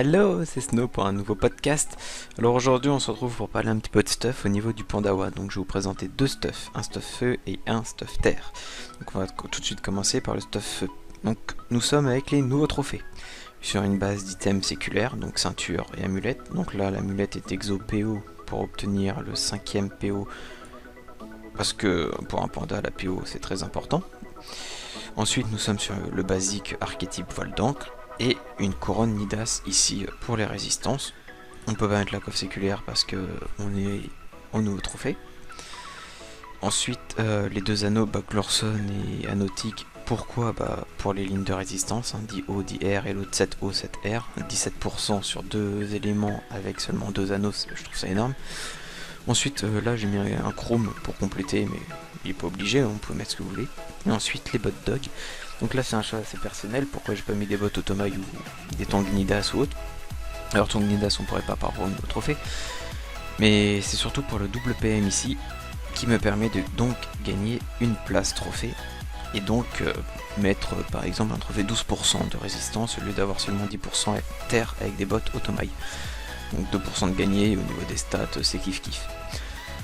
Hello, c'est Snow pour un nouveau podcast. Alors aujourd'hui on se retrouve pour parler un petit peu de stuff au niveau du Pandawa. Donc je vais vous présenter deux stuffs, un stuff feu et un stuff terre. Donc on va tout de suite commencer par le stuff feu. Donc nous sommes avec les nouveaux trophées. Sur une base d'items séculaires, donc ceinture et amulette. Donc là l'amulette est exo PO pour obtenir le 5ème PO. Parce que pour un panda la PO c'est très important. Ensuite nous sommes sur le basique archétype voile d'encre. Et une couronne Nidas ici pour les résistances. On peut pas mettre la coiffe séculaire parce que on est au nouveau trophée. Ensuite les deux anneaux Baglorson et Anotique. Pourquoi? Pour les lignes de résistance, hein, 10O, 10R et l'autre 7O, 7R. 17% sur deux éléments avec seulement deux anneaux, je trouve ça énorme. Ensuite là j'ai mis un chrome pour compléter, mais il n'est pas obligé, on peut mettre ce que vous voulez. Et ensuite les bottes dog. Donc là c'est un choix assez personnel, pourquoi j'ai pas mis des bottes Automail ou des tongs Nidas ou autre. Alors tongs Nidas on pourrait pas par rapport au trophée, mais c'est surtout pour le double PM ici, qui me permet de donc gagner une place trophée, et donc mettre par exemple un trophée 12% de résistance au lieu d'avoir seulement 10% terre avec des bottes Automail. Donc 2% de gagné, au niveau des stats c'est kiff kiff.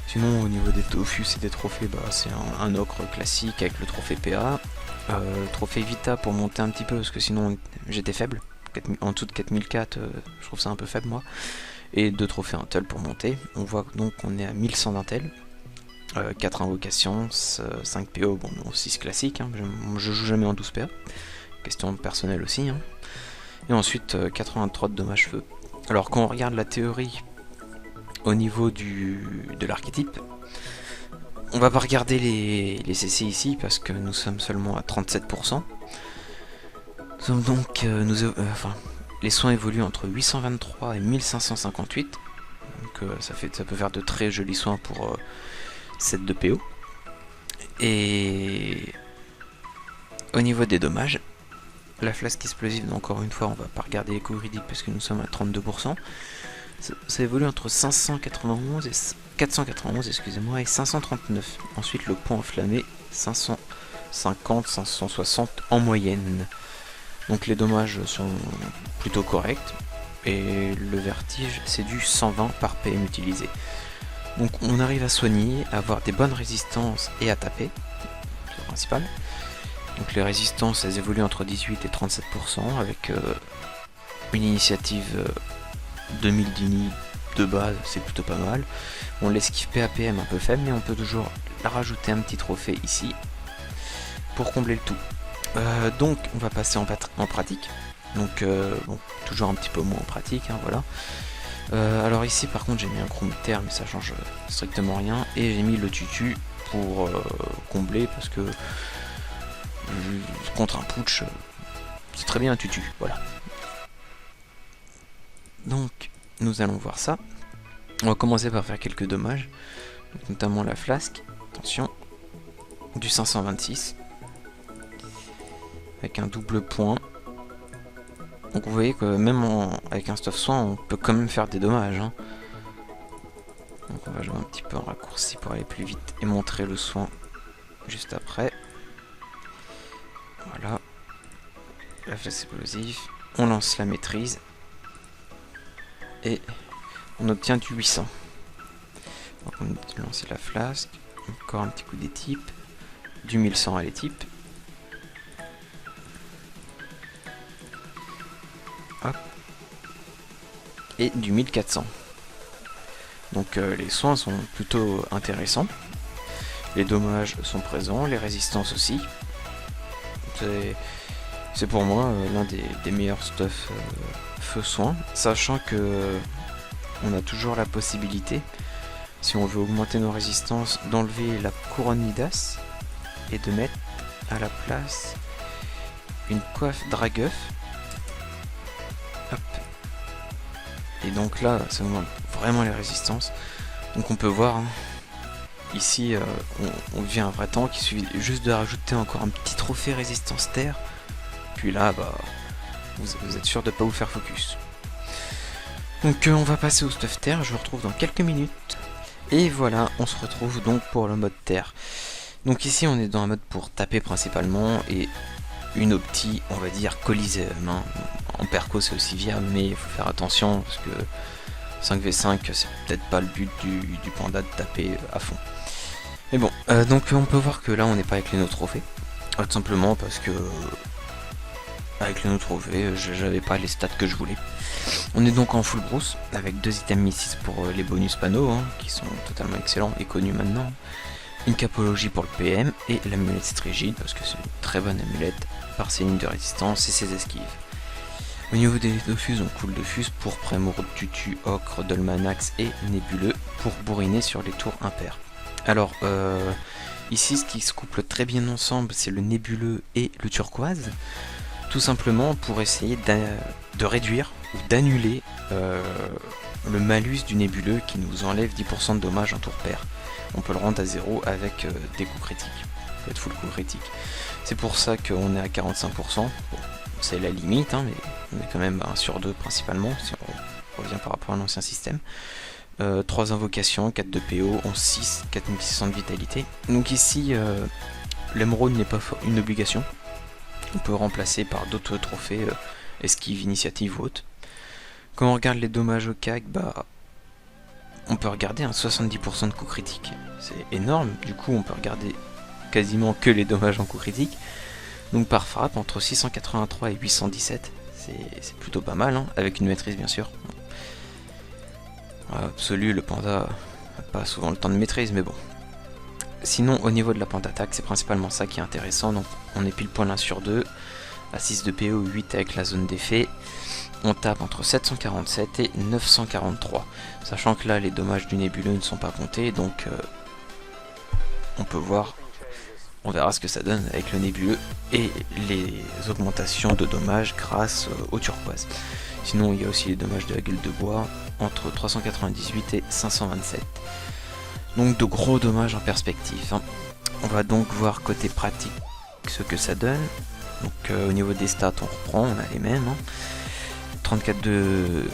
Sinon au niveau des Tofus et des trophées, c'est un ocre classique avec le trophée PA. Trophée Vita pour monter un petit peu parce que sinon j'étais faible, en dessous de 4004 je trouve ça un peu faible moi, et 2 trophées Intel pour monter. On voit donc qu'on est à 1100 d'Intel, 4 invocations, 5 PO, bon 6 classiques, hein. Je joue jamais en 12 PA, question personnelle aussi, hein. Et ensuite 83 de dommages feu. Alors quand on regarde la théorie au niveau de l'archétype, on va pas regarder les CC ici parce que nous sommes seulement à 37%. Donc les soins évoluent entre 823 et 1558. Donc ça peut faire de très jolis soins pour 7 de PO. Et au niveau des dommages, la flasque explosive, encore une fois on va pas regarder les coups critiques parce que nous sommes à 32%. Ça évolue entre 591 et 491 excusez-moi et 539. Ensuite le point enflammé 550 560 en moyenne. Donc les dommages sont plutôt corrects et le vertige c'est du 120 par PM utilisé. Donc on arrive à soigner, à avoir des bonnes résistances et à taper, c'est le principal. Donc les résistances elles évoluent entre 18 et 37% avec une initiative 2000 d'ini de base, c'est plutôt pas mal. On l'esquive PAPM un peu faible, mais on peut toujours la rajouter un petit trophée ici pour combler le tout. Donc on va passer en pratique. Donc bon, toujours un petit peu moins en pratique, hein, voilà. Alors ici par contre j'ai mis un chrome terre, mais ça change strictement rien. Et j'ai mis le tutu pour combler parce que contre un putsch c'est très bien un tutu, voilà. Donc nous allons voir ça. On va commencer par faire quelques dommages, donc, notamment la flasque, attention, du 526 avec un double point. Donc vous voyez que même avec un stuff soin on peut quand même faire des dommages, hein. Donc on va jouer un petit peu en raccourci pour aller plus vite et montrer le soin juste après. Voilà, la flasque explosive, on lance la maîtrise et on obtient du 800. Donc on va lancer la flasque, encore un petit coup des types, du 1100 à les types. Hop. Et du 1400. Donc les soins sont plutôt intéressants. Les dommages sont présents, les résistances aussi. C'est pour moi l'un des meilleurs stuff feu soin, sachant que on a toujours la possibilité, si on veut augmenter nos résistances, d'enlever la couronne Nidas et de mettre à la place une coiffe Dragueuf. Hop. Et donc là ça augmente vraiment les résistances. Donc on peut voir, hein, ici on devient un vrai tank. Il suffit juste de rajouter encore un petit trophée résistance terre, puis là vous êtes sûr de pas vous faire focus. Donc on va passer au stuff terre, je vous retrouve dans quelques minutes. Et voilà, on se retrouve donc pour le mode terre. Donc ici on est dans un mode pour taper principalement, et une opti, on va dire Coliseum, hein. En perco c'est aussi viable, mais il faut faire attention parce que 5v5 c'est peut-être pas le but du panda de taper à fond. Mais bon, donc on peut voir que là on n'est pas avec les no trophées, tout simplement parce que avec les no trophées j'avais pas les stats que je voulais. On est donc en full brousse avec 2 items mystiques pour les bonus panneaux, hein, qui sont totalement excellents et connus maintenant. Une capologie pour le PM et l'amulette strigide parce que c'est une très bonne amulette par ses lignes de résistance et ses esquives. Au niveau des Dofus, on coule Dofus pour Prémourde, Tutu, Ocre, Dolmanax et Nébuleux pour bourriner sur les tours impairs. Alors ici ce qui se couple très bien ensemble c'est le Nébuleux et le Turquoise, tout simplement pour essayer de réduire ou d'annuler le malus du Nébuleux qui nous enlève 10% de dommages en tour pair. On peut le rendre à 0 avec des coups critiques, il faut être full coup critique. C'est pour ça qu'on est à 45%, bon, c'est la limite, hein, mais on est quand même à 1 sur 2 principalement, si on revient par rapport à l'ancien système. 3 invocations, 4 de PO, 11-6, 4600 de vitalité. Donc ici, l'émeraude n'est pas une obligation. On peut remplacer par d'autres trophées, esquive, initiative ou autre. Quand on regarde les dommages au CAC, bah, on peut regarder un 70% de coups critiques. C'est énorme, du coup on peut regarder quasiment que les dommages en coups critiques. Donc par frappe, entre 683 et 817, c'est plutôt pas mal, hein, avec une maîtrise bien sûr. Absolu, le panda n'a pas souvent le temps de maîtrise, mais bon. Sinon, au niveau de la pente attaque, c'est principalement ça qui est intéressant. Donc, on est pile poil 1 sur 2, à 6 de PO, 8 avec la zone d'effet. On tape entre 747 et 943. Sachant que là, les dommages du nébuleux ne sont pas comptés, donc on peut voir, on verra ce que ça donne avec le nébuleux et les augmentations de dommages grâce au turquoise. Sinon, il y a aussi les dommages de la gueule de bois, entre 398 et 527. Donc de gros dommages en perspective, hein. On va donc voir côté pratique ce que ça donne. Donc au niveau des stats on reprend, on a les mêmes, hein. 34 de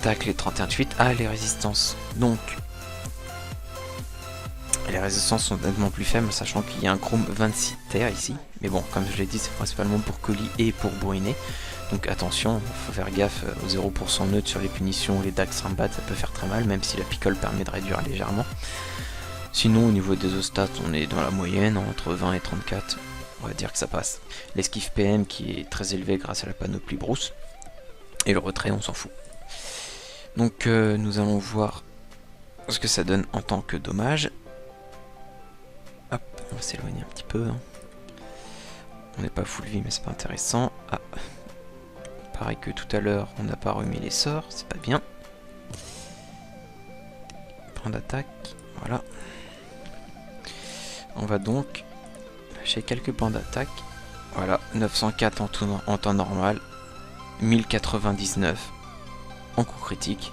tacle et 31 de fuite. Ah, les résistances. Donc les résistances sont nettement plus faibles, sachant qu'il y a un chrome 26 terre ici. Mais bon, comme je l'ai dit, c'est principalement pour colis et pour bourriner. Donc attention, il faut faire gaffe aux 0% neutre sur les punitions ou les dax rambat, ça peut faire très mal, même si la picole permet de réduire légèrement. Sinon, au niveau des stats, on est dans la moyenne, entre 20 et 34, on va dire que ça passe. L'esquive PM qui est très élevé grâce à la panoplie brousse, et le retrait, on s'en fout. Donc nous allons voir ce que ça donne en tant que dommage. Hop, on va s'éloigner un petit peu, hein. On n'est pas full vie, mais c'est pas intéressant. Ah, pareil que tout à l'heure, on n'a pas remis les sorts, c'est pas bien. Point d'attaque, voilà. On va donc lâcher quelques points d'attaque. Voilà, 904 en temps normal, 1099 en coup critique,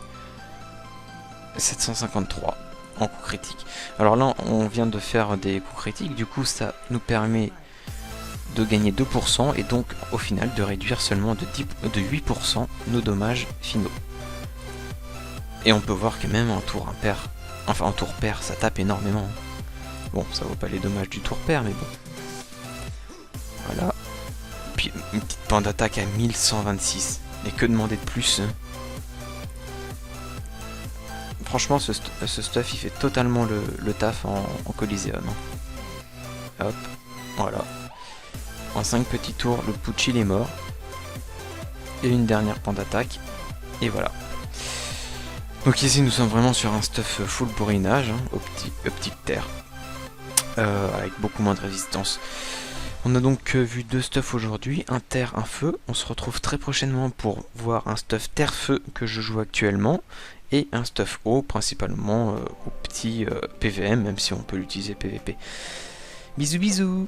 753 en coup critique. Alors là, on vient de faire des coups critiques, du coup ça nous permet de gagner 2% et donc au final de réduire seulement de 8% nos dommages finaux. Et on peut voir que même en tour impair, enfin en tour pair, ça tape énormément. Bon, ça vaut pas les dommages du tour pair, mais bon. Voilà. Puis une petite pointe d'attaque à 1126. Et que demander de plus, hein. Franchement, ce stuff, il fait totalement le taf en Coliseum, hein. Hop, voilà. En 5 petits tours, le Pucci il est mort. Et une dernière pointe d'attaque. Et voilà. Donc ici, nous sommes vraiment sur un stuff full bourrinage, hein, optique terre. Avec beaucoup moins de résistance. On a donc vu 2 stuffs aujourd'hui, un terre, un feu. On se retrouve très prochainement pour voir un stuff terre-feu que je joue actuellement et un stuff eau, principalement au petit PVM, même si on peut l'utiliser PVP. Bisous bisous.